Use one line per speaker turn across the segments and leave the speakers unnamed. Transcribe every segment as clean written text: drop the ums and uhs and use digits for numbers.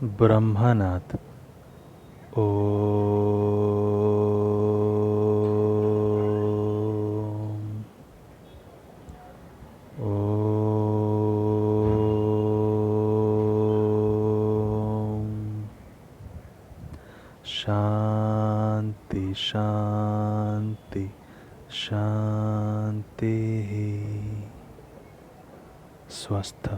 ब्रह्मनाथ ओ शांति शांति शांति स्वस्थ।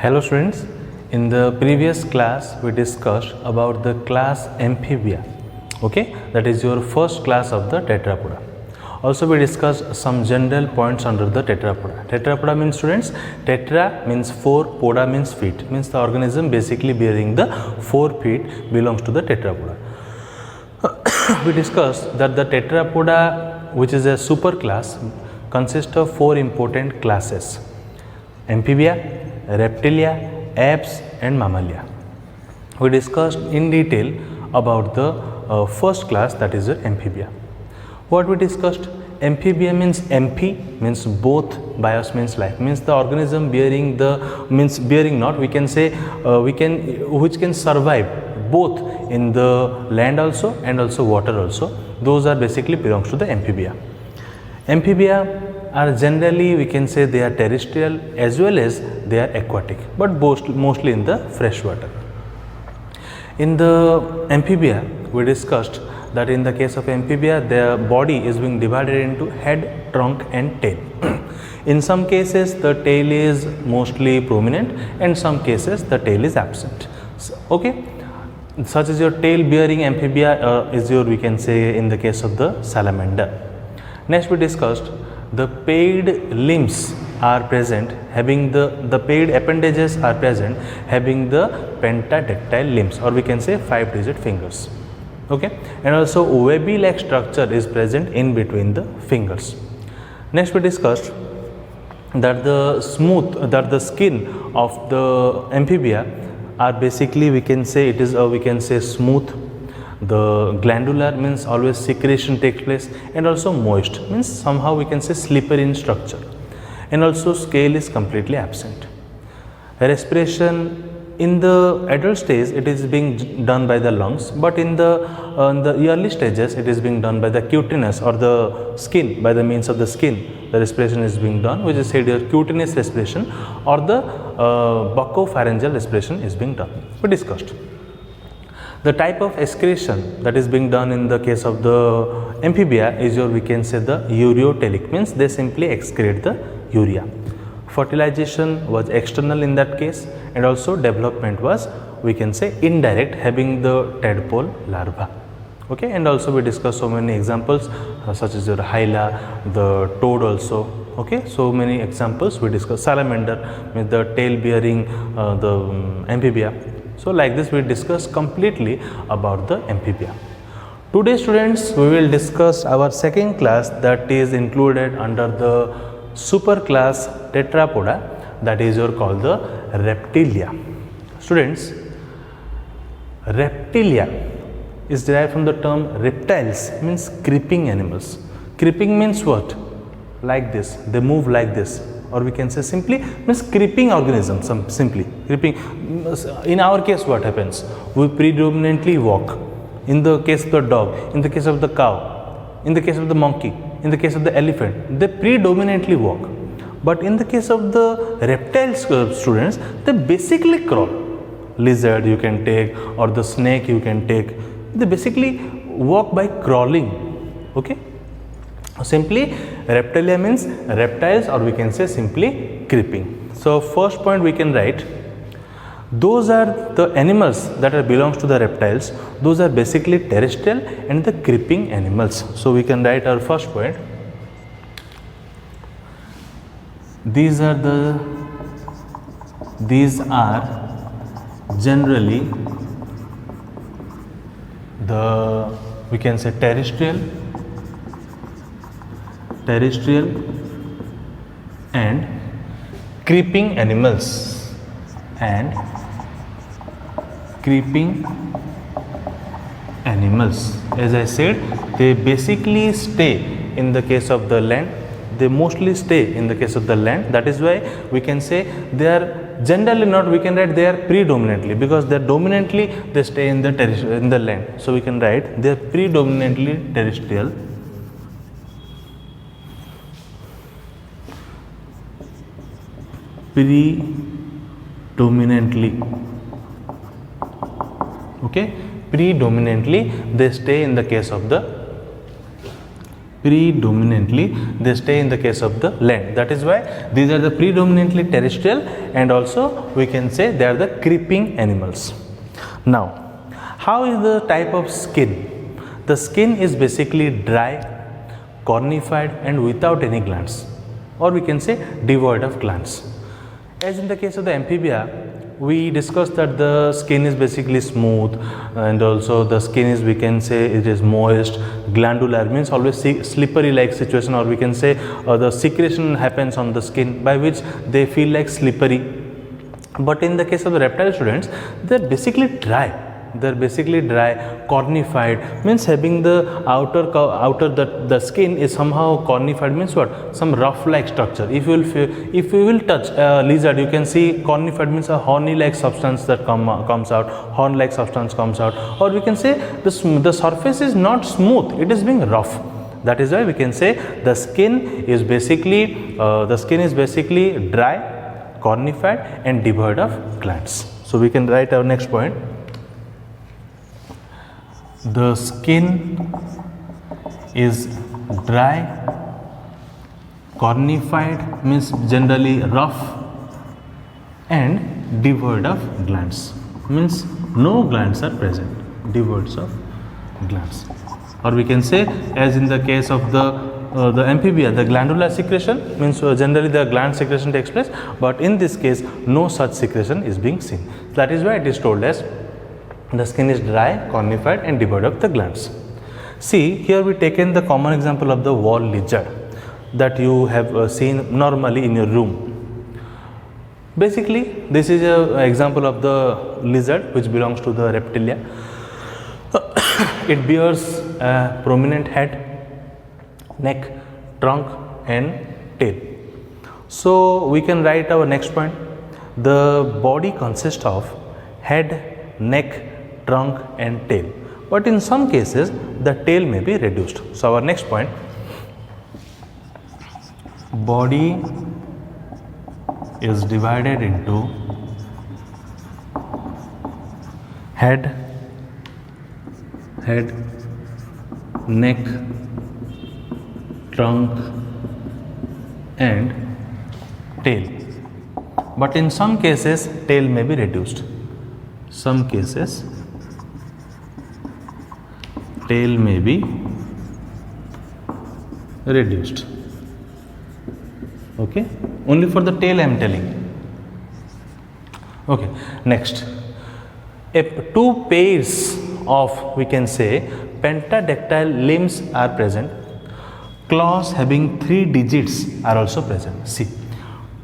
Hello students, in the previous class we discussed about the class Amphibia, okay, that is your first class of the tetrapoda. Also we discussed some general points under the tetrapoda. Tetrapoda means, students, tetra means 4, poda means feet, means the organism basically bearing the 4 feet belongs to the tetrapoda. We discussed that the tetrapoda, which is a superclass, consists of 4 important classes: Amphibia, Reptilia, apes and Mammalia. We discussed in detail about the first class, that is the Amphibia. What we discussed? Amphibia means amphi means both, bios means life, means the organism bearing the means bearing not, we can say which can survive both in the land also and also water also. Those are basically belongs to the Amphibia. Amphibia are generally, we can say, they are terrestrial as well as they are aquatic, but mostly in the fresh water. In the Amphibia, we discussed that in the case of Amphibia, their body is being divided into head, trunk and tail. In some cases the tail is mostly prominent and some cases the tail is absent. So, okay, such as your tail bearing Amphibia is your, we can say, in the case of the salamander. Next we discussed the paired limbs are present, having the paired appendages are present having the pentadactyl limbs, or we can say 5-digit fingers, okay, and also webby like structure is present in between the fingers. Next we discussed that the skin of the Amphibia are basically, we can say, it is we can say smooth. The glandular means always secretion takes place, and also moist means somehow we can say slippery in structure, and also scale is completely absent. Respiration in the adult stage it is being done by the lungs, but in the early stages it is being done by the cutaneous or the skin, by the means of the skin the respiration is being done, which is said here cutaneous respiration or the buccopharyngeal respiration is being done. We discussed the type of excretion that is being done in the case of the Amphibia is your, we can say, the ureotelic, means they simply excrete the urea. Fertilization was external in that case, and also development was, we can say, indirect, having the tadpole larva, okay, and also we discussed so many examples such as your hyla, the toad also, okay, so many examples we discussed. Salamander means the tail bearing the Amphibia. So like this we discuss completely about the Amphibia. Today students we will discuss our second class that is included under the superclass tetrapoda, that is your called the Reptilia. Students, Reptilia is derived from the term reptiles, means creeping animals. Creeping means what? Like this, they move like this, or we can say simply means creeping organisms, simply creeping. In our case what happens? We predominantly walk. In the case of the dog, in the case of the cow, in the case of the monkey, in the case of the elephant, they predominantly walk. But in the case of the reptiles, students, they basically crawl. Lizard you can take, or the snake you can take, they basically walk by crawling, okay. Simply Reptilia means reptiles, or we can say simply creeping. So first point we can write, those are the animals that are belongs to the reptiles, those are basically terrestrial and the creeping animals. So we can write our first point, these are generally the, we can say, terrestrial and creeping animals, and creeping animals. As I said, they basically stay in the case of the land. They mostly stay in the case of the land. That is why we can say they are generally not, we can write they are predominantly, because they are dominantly they stay in the land. So we can write they are predominantly terrestrial. Predominantly, okay, predominantly they stay in the case of the land. That is why these are the predominantly terrestrial, and also we can say they are the creeping animals. Now, how is the type of skin? The skin is basically dry, cornified and without any glands, or we can say devoid of glands. As in the case of the amphibia, we discussed that the skin is basically smooth, and also the skin is, we can say it is moist, glandular, means always slippery like situation, or we can say the secretion happens on the skin by which they feel like slippery. But in the case of the reptile students, they are basically dry. They are basically dry, cornified, means having the outer the skin is somehow cornified, means what? Some rough like structure. If you will touch a lizard, you can see cornified means a horny like substance that comes out, horn like substance comes out, or we can say the surface is not smooth, it is being rough. That is why we can say the skin is basically dry, cornified and devoid of glands. So we can write our next point. The skin is dry, cornified means generally rough, and devoid of glands, means no glands are present, devoid of glands. Or we can say, as in the case of the amphibia, the glandular secretion means generally the gland secretion takes place, but in this case no such secretion is being seen. That is why it is told as the skin is dry, cornified and devoid of the glands. See, here we taken the common example of the wall lizard that you have seen normally in your room. Basically, this is an example of the lizard which belongs to the reptilia. It bears a prominent head, neck, trunk and tail. So we can write our next point. The body consists of head, neck, trunk and tail, but in some cases the tail may be reduced. So our next point, body is divided into head, neck, trunk and tail, but in some cases tail may be reduced. Some cases tail may be reduced. Okay, only for the tail I am telling. Okay, next, if two pairs of, we can say, pentadactyl limbs are present, claws having 3 digits are also present. See,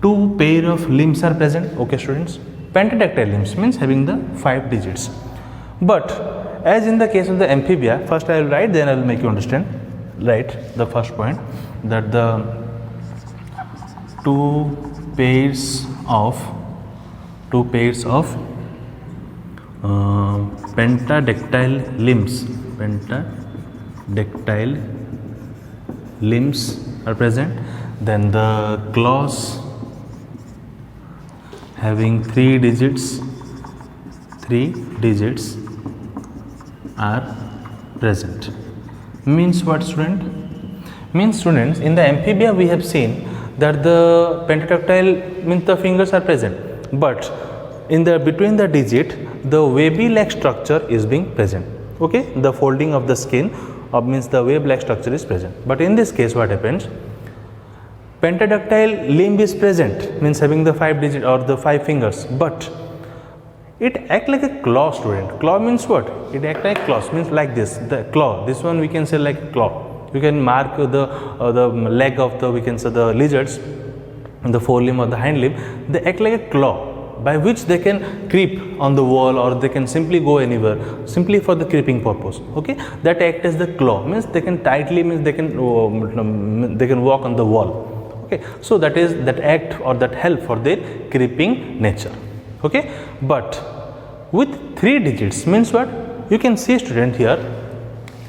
2 pair of limbs are present. Okay students, pentadactyl limbs means having the 5 digits. But as in the case of the amphibia, first I will write, then I will make you understand. Write the first point, that the 2 pairs of pentadactyl limbs are present. Then the claws having 3 digits are present. Means what, student? Means, students, in the amphibia we have seen that the pentadactyl means the fingers are present, but in the between the digit the wavy like structure is being present. Okay, the folding of the skin means the wave like structure is present. But in this case what happens, pentadactyl limb is present, means having the 5 digit or the 5 fingers, but it act like a claw, student. Claw means what? It act like claws, means like this, the claw. This one we can say like claw. You can mark the leg of the, we can say, the lizards, the forelimb or the hind limb. They act like a claw. by which they can creep on the wall, or they can simply go anywhere simply for the creeping purpose. Okay, that act as the claw, means they can tightly, means they can walk on the wall. Okay, so that is that act or that help for their creeping nature. Okay, but with 3 digits means what? You can see, student, here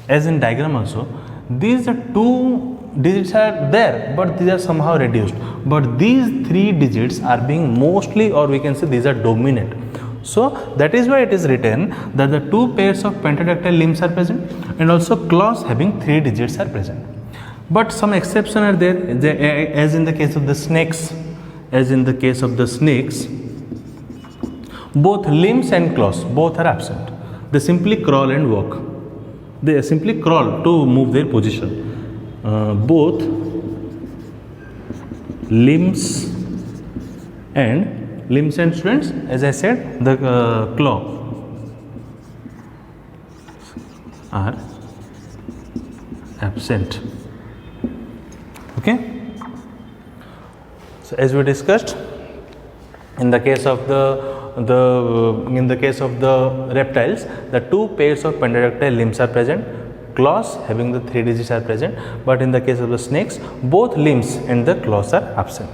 as in diagram also, these 2 digits are there, but these are somehow reduced, but these 3 digits are being mostly, or we can say these are dominant. So that is why it is written that the 2 pairs of pentadactyl limbs are present, and also claws having 3 digits are present. But some exception are there, as in the case of the snakes. As in the case of the snakes, both limbs and claws both are absent. They simply crawl and walk. They simply crawl to move their position. Both limbs and students, as I said, the claw are absent. Okay. So as we discussed, in the case of the reptiles, the 2 pairs of pentadactyl limbs are present, claws having the 3 digits are present, but in the case of the snakes, both limbs and the claws are absent.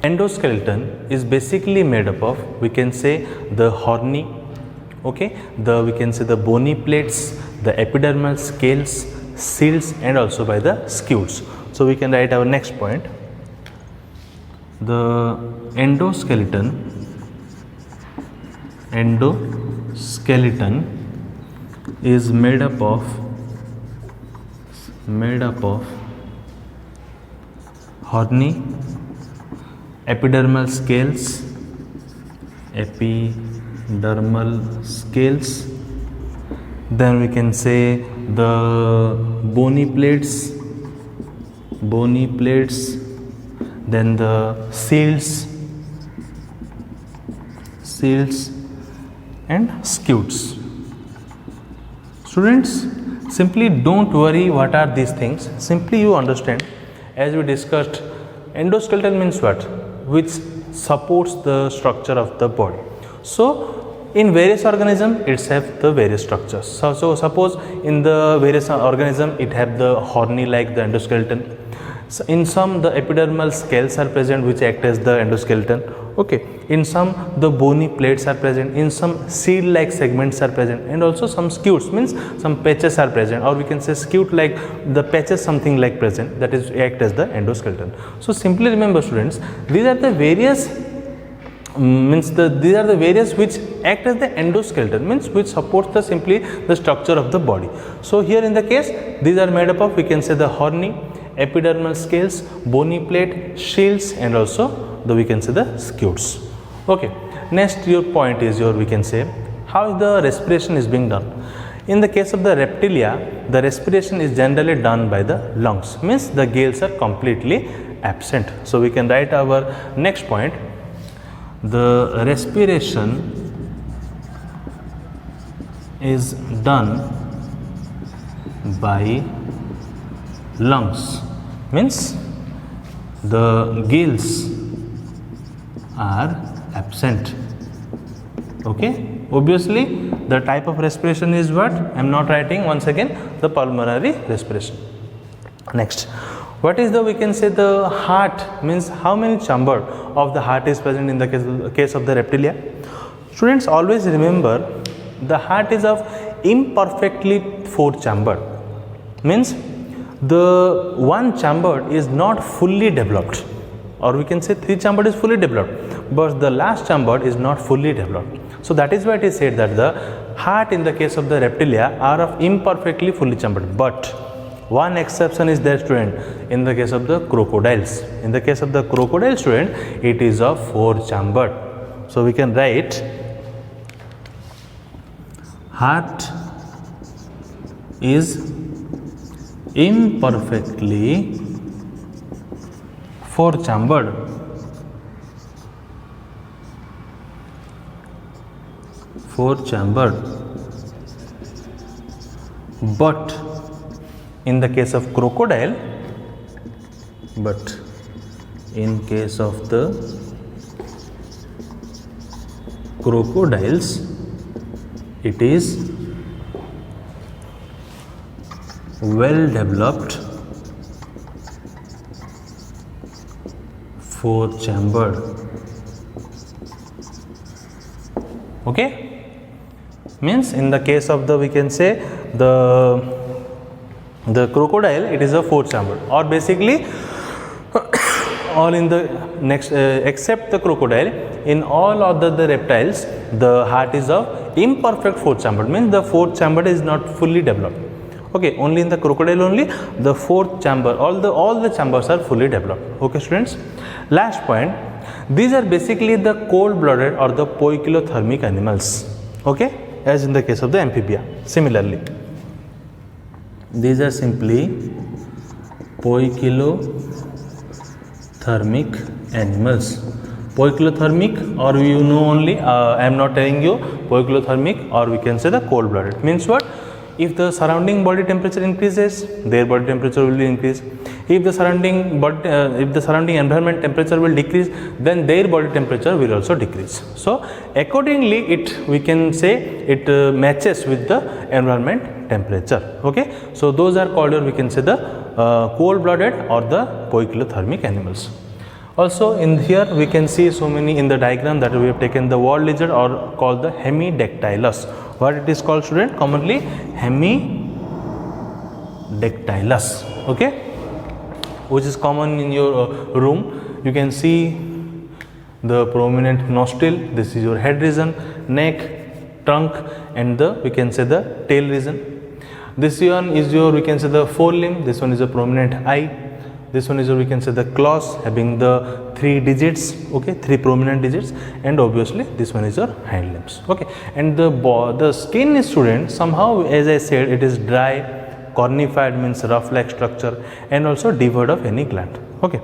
Endoskeleton is basically made up of, we can say, the horny, okay, we can say the bony plates, the epidermal scales, shields, and also by the scutes. So we can write our next point. The endoskeleton is made up of horny, epidermal scales, then we can say the bony plates, then the shields and scutes. Students, simply don't worry what are these things, simply you understand. As we discussed, endoskeleton means what? Which supports the structure of the body. So in various organisms it have the various structures. So suppose in the various organism it have the horny like the endoskeleton. So in some the epidermal scales are present which act as the endoskeleton. Okay, in some the bony plates are present, in some seal like segments are present, and also some scutes, means some patches are present, or we can say scute like the patches something like present, that is act as the endoskeleton. So simply remember, students, these are the various these are the various which act as the endoskeleton, means which supports the simply the structure of the body. So here in the case, these are made up of, we can say, the horny, epidermal scales, bony plate, shields, and also we can say the scutes. Okay, next your point is we can say how the respiration is being done. In the case of the reptilia, the respiration is generally done by the lungs, means the gills are completely absent. So we can write our next point. The respiration is done by lungs, means the gills are absent. Okay, obviously the type of respiration is what? I am not writing once again, the pulmonary respiration. Next, what is we can say the heart, means how many chamber of the heart is present in the case of the reptilia. Students, always remember the heart is of imperfectly 4 chamber, means the one chamber is not fully developed, or we can say 3 chamber is fully developed, but the last chamber is not fully developed. So that is why it is said that the heart in the case of the reptilia are of imperfectly fully chambered. But one exception is there, student, in the case of the crocodiles. In the case of the crocodile, student, it is of 4 chambered. So we can write heart is imperfectly 4 chambered. But in the case of crocodile, crocodiles, it is well developed four chambered. Okay, means in the case of the, we can say the crocodile, it is a four chambered, or basically all in the next except the crocodile, in all other the reptiles the heart is of imperfect four chambered, means the fourth chamber is not fully developed. Okay, only in the crocodile only the fourth chamber, all the chambers are fully developed. Okay students, last point, these are basically the cold blooded or the poikilothermic animals. Okay, as in the case of the amphibia. Similarly, these are simply poikilothermic animals. Poikilothermic, or you know only I am not telling you poikilothermic, or we can say the cold blooded, means what? If the surrounding body temperature increases, their body temperature will increase. If the surrounding environment temperature will decrease, then their body temperature will also decrease. So accordingly, we can say it matches with the environment temperature. Okay, so those are called, or we can say the cold blooded or the poikilothermic animals. Also in here we can see so many in the diagram that we have taken the wall lizard, or called the Hemidactylus. What it is called, student? Commonly Hemidactylus. Okay, which is common in your room. You can see the prominent nostril. This is your head region, neck, trunk, and the, we can say the tail region. This one is your, we can say the forelimb. This one is a prominent eye. This one is your, we can say the claws, having the 3 digits. Okay, 3 prominent digits, and obviously this one is your hind limbs. Okay, and the skin is, student, somehow, as I said, it is dry, cornified, means rough like structure, and also devoid of any gland. Okay,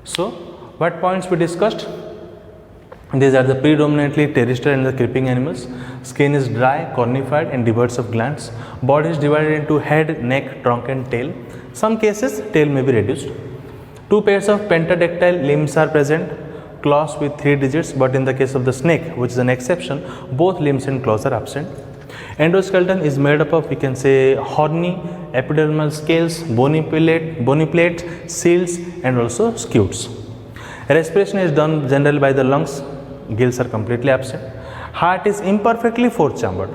so what points we discussed? These are the predominantly terrestrial and the creeping animals. Skin is dry, cornified, and devoid of glands. Body is divided into head, neck, trunk, and tail. Some cases tail may be reduced. 2 pairs of pentadactyl limbs are present, claws with 3 digits, but in the case of the snake, which is an exception, both limbs and claws are absent. Endoskeleton is made up of, we can say, horny, epidermal scales, bony plates, seals, and also scutes. Respiration is done generally by the lungs. Gills are completely absent. Heart is imperfectly 4-chambered.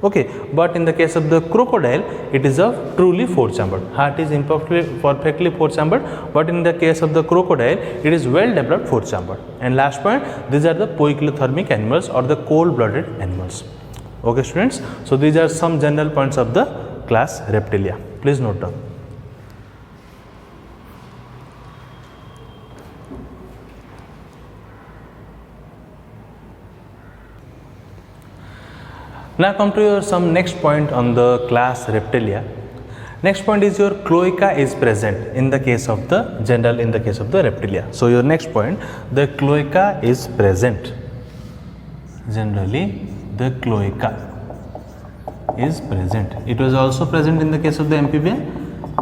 Okay, but in the case of the crocodile, it is a truly 4-chambered. Heart is perfectly 4-chambered, but in the case of the crocodile, it is well developed 4-chambered. And last point, these are the poikilothermic animals or the cold-blooded animals. Okay, students. So these are some general points of the class Reptilia. Please note down. Now come to your some next point on the class Reptilia. Next point is your cloaca is present in the case of the general, in the case of the Reptilia. So your next point, the cloaca is present. Generally, the cloaca is present. It was also present in the case of the amphibia,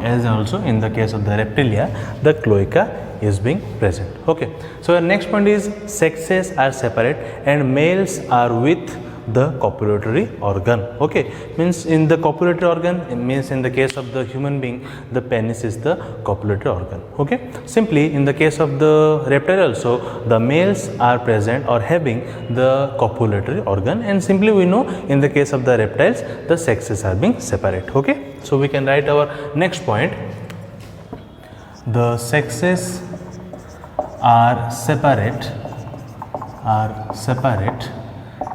as also in the case of the Reptilia, the cloaca is being present. Okay. So your next point is sexes are separate and males are with the copulatory organ. Okay, means in the copulatory organ, it means in the case of the human being, the penis is the copulatory organ. Okay, simply in the case of the reptile also, the males are present or having the copulatory organ, and simply we know in the case of the reptiles, the sexes are being separate. Okay, so we can write our next point. The sexes are separate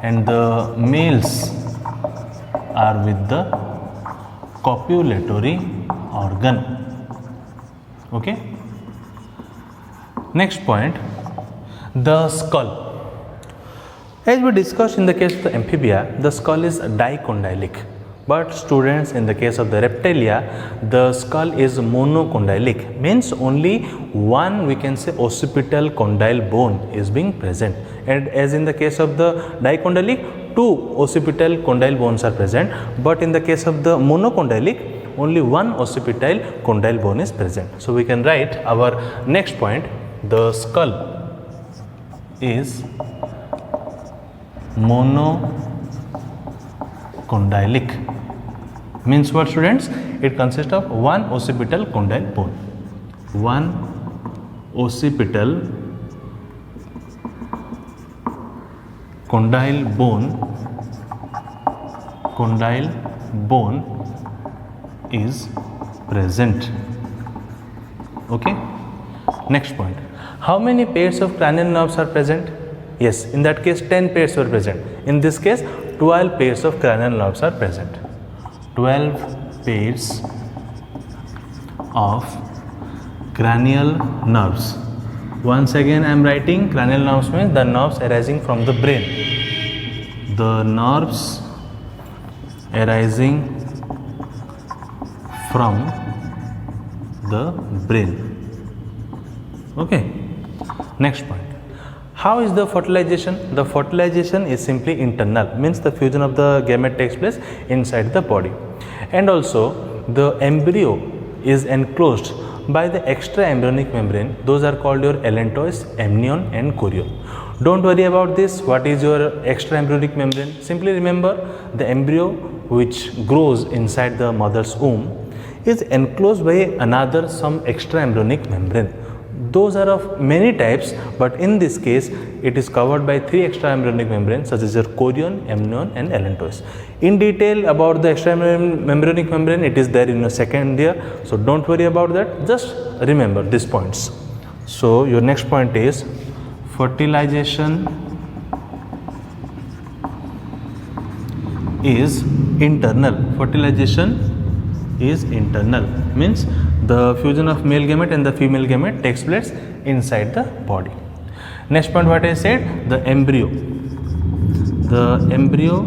and the males are with the copulatory organ. Okay. Next point, the skull. As we discussed in the case of the amphibia, the skull is dicondylic. But students, in the case of the Reptilia, the skull is monocondylic, means only one, we can say, occipital condyle bone is being present. And as in the case of the dicondylic, 2 occipital condyle bones are present, but in the case of the monocondylic, only 1 occipital condyle bone is present. So we can write our next point, the skull is monocondylic. Means what, students? It consists of one occipital condyle bone. One occipital condyle bone is present. Okay. Next point. How many pairs of cranial nerves are present? Yes, in that case 10 pairs were present. In this case 12 pairs of cranial nerves are present. 12 pairs of cranial nerves. Once again I am writing cranial nerves means the nerves arising from the brain. The nerves arising from the brain. Okay. Next point. How is the fertilization? The fertilization is simply internal, means the fusion of the gamete takes place inside the body, and also the embryo is enclosed by the extra embryonic membrane. Those are called your allantois, amnion and chorion. Don't worry about this. What is your extra embryonic membrane? Simply remember the embryo which grows inside the mother's womb is enclosed by another some extra embryonic membrane. Those are of many types, but in this case it is covered by 3 extra embryonic membranes such as your chorion, amnion and allantois. In detail about the extra embryonic membrane, it is there in your second year, so don't worry about that, just remember these points. So your next point is fertilization is internal. Fertilization is internal, means the fusion of male gamete and the female gamete takes place inside the body. Next point, what I said, the embryo. The embryo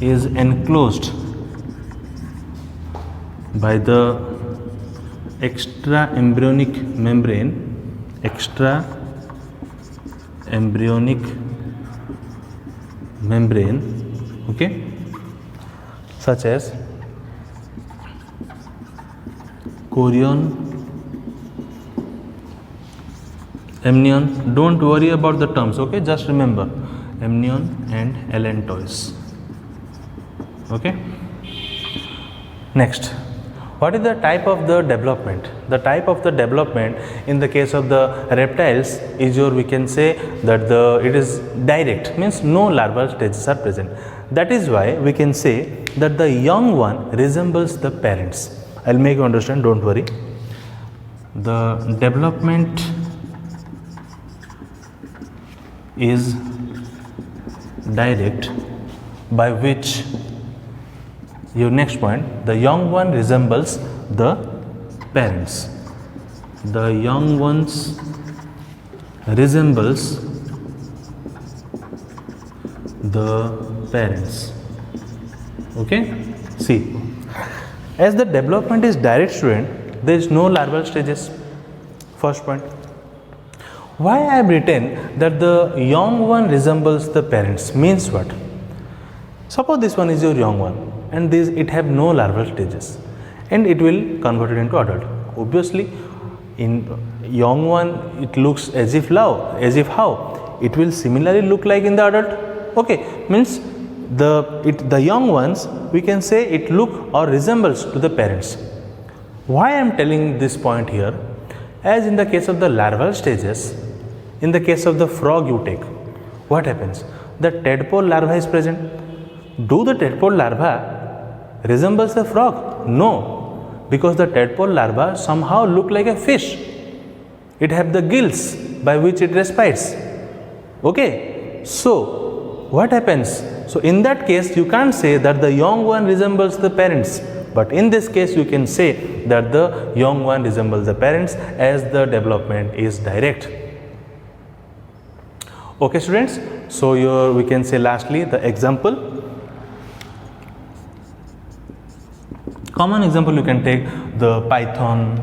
is enclosed by the extra embryonic membrane, okay, such as chorion, amnion. Don't worry about the terms, okay, just remember amnion and allantois. Okay. Next, what is the type of the development? The type of the development in the case of the reptiles is your, we can say that it is direct, means no larval stages are present. That is why we can say that the young one resembles the parents. I'll make you understand, don't worry. The development is direct, by which your next point, the young one resembles the parents. The young ones resembles the parents. Okay, see, as the development is direct, student, there is no larval stages. First point. Why I have written that the young one resembles the parents means what? Suppose this one is your young one and this, it have no larval stages and it will convert it into adult. Obviously in young one it looks as if how? It will similarly look like in the adult. Okay, means the young ones, we can say it look or resembles to the parents. Why I am telling this point here? As in the case of the larval stages, in the case of the frog you take, what happens? The tadpole larva is present. Do the tadpole larva resembles the frog? No, because the tadpole larva somehow look like a fish. It have the gills by which it respires. Okay, so what happens? So in that case you can't say that the young one resembles the parents, but in this case you can say that the young one resembles the parents as the development is direct. Okay students, so we can say lastly the example. Common example you can take the python,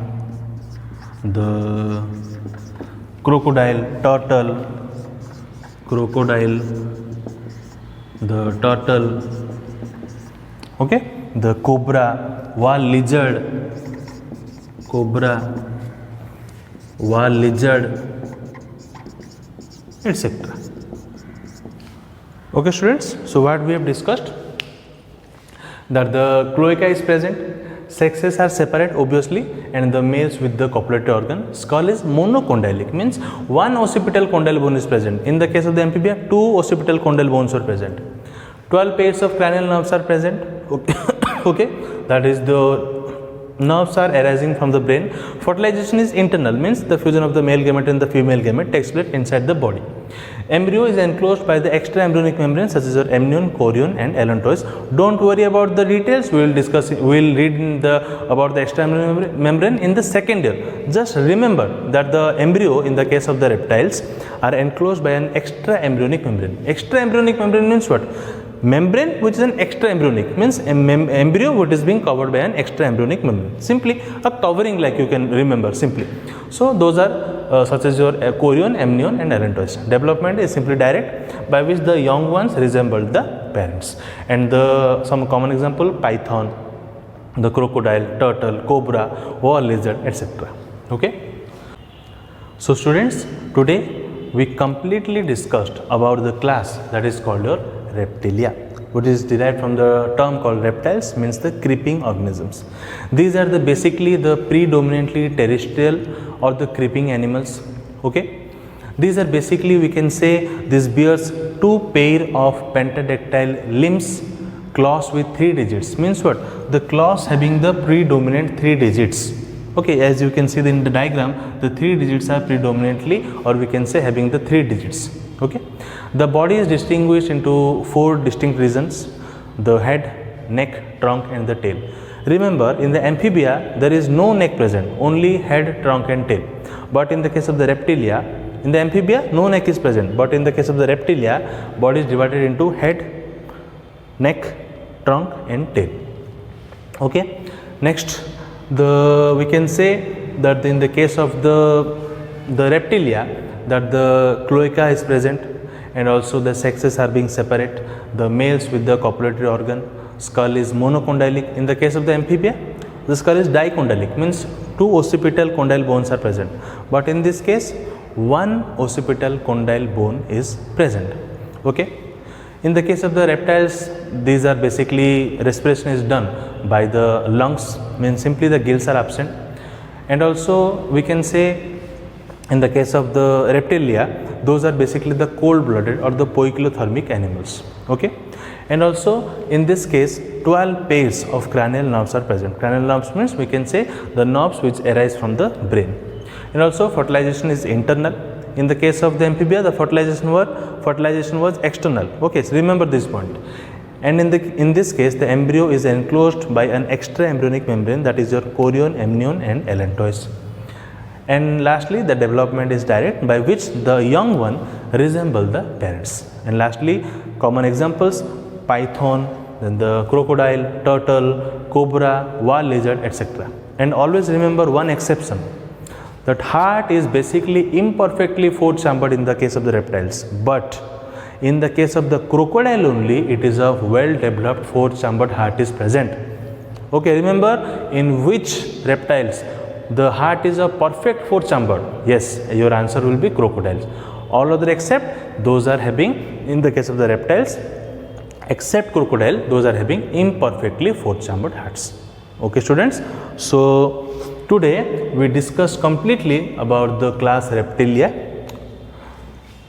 the crocodile, the turtle, okay, the cobra, wall lizard, etc. Okay students, so what we have discussed, that the cloaca is present, sexes are separate obviously, and the males with the copulatory organ. Skull is monocondylic, means one occipital condyle bone is present. In the case of the amphibia, two occipital condyle bones are present. 12 pairs of cranial nerves are present. Okay, okay, that is the nerves are arising from the brain. Fertilization is internal, means the fusion of the male gamete and the female gamete takes place inside the body. Embryo is enclosed by the extra embryonic membrane such as your amnion, chorion and allantois. Don't worry about the details, we will discuss, we will read about the extra embryonic membrane in the second year. Just remember that the embryo in the case of the reptiles are enclosed by an extra embryonic membrane. Extra embryonic membrane means what? Membrane which is an extra embryonic, means embryo which is being covered by an extra embryonic membrane, simply a covering, like you can remember simply. So those are such as your chorion, amnion and allantois. Development is simply direct, by which the young ones resemble the parents. And some common example: python, the crocodile, turtle, cobra, wall lizard, etc. Okay. So students, today we completely discussed about the class that is called your Reptilia, which is derived from the term called reptiles, means the creeping organisms. These are basically the predominantly terrestrial or the creeping animals. Okay, these are basically, we can say, this bears two pair of pentadactyl limbs, claws with 3 digits. Means what? The claws having the predominant 3 digits. Okay, as you can see in the diagram, the 3 digits are predominantly, or we can say, having the 3 digits. Okay, the body is distinguished into 4 distinct regions: the head, neck, trunk and the tail. Remember, in the amphibia there is no neck present, only head, trunk and tail. But in the case of the reptilia, in the amphibia no neck is present, but in the case of the reptilia, body is divided into head, neck, trunk and tail. Okay, next, we can say that in the case of the reptilia, that the cloaca is present, and also the sexes are being separate. The males with the copulatory organ. Skull is monocondylic. In the case of the amphibia, the skull is dicondylic, means 2 occipital condyle bones are present, but in this case 1 occipital condyle bone is present. Okay. In the case of the reptiles, these are basically, respiration is done by the lungs, means simply the gills are absent. And also we can say, in the case of the reptilia, those are basically the cold-blooded or the poikilothermic animals. Okay, and also in this case 12 pairs of cranial nerves are present. Cranial nerves means, we can say, the nerves which arise from the brain. And also fertilization is internal. In the case of the amphibia, the fertilization was external. Okay, so remember this point. And in this case, the embryo is enclosed by an extra embryonic membrane, that is your chorion, amnion and allantois. And lastly, the development is direct, by which the young one resemble the parents. And lastly, common examples: python, then the crocodile, turtle, cobra, wall lizard, etc. And always remember one exception, that heart is basically imperfectly 4-chambered in the case of the reptiles, but in the case of the crocodile only, it is a well developed 4-chambered heart is present. Okay, remember in which reptiles the heart is a perfect 4-chambered? Yes, your answer will be crocodiles. All other except, those are having, in the case of the reptiles, except crocodile, those are having imperfectly 4-chambered hearts. Okay students, so today we discussed completely about the class Reptilia.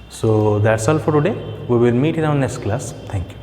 So that's all for today. We will meet in our next class. Thank you.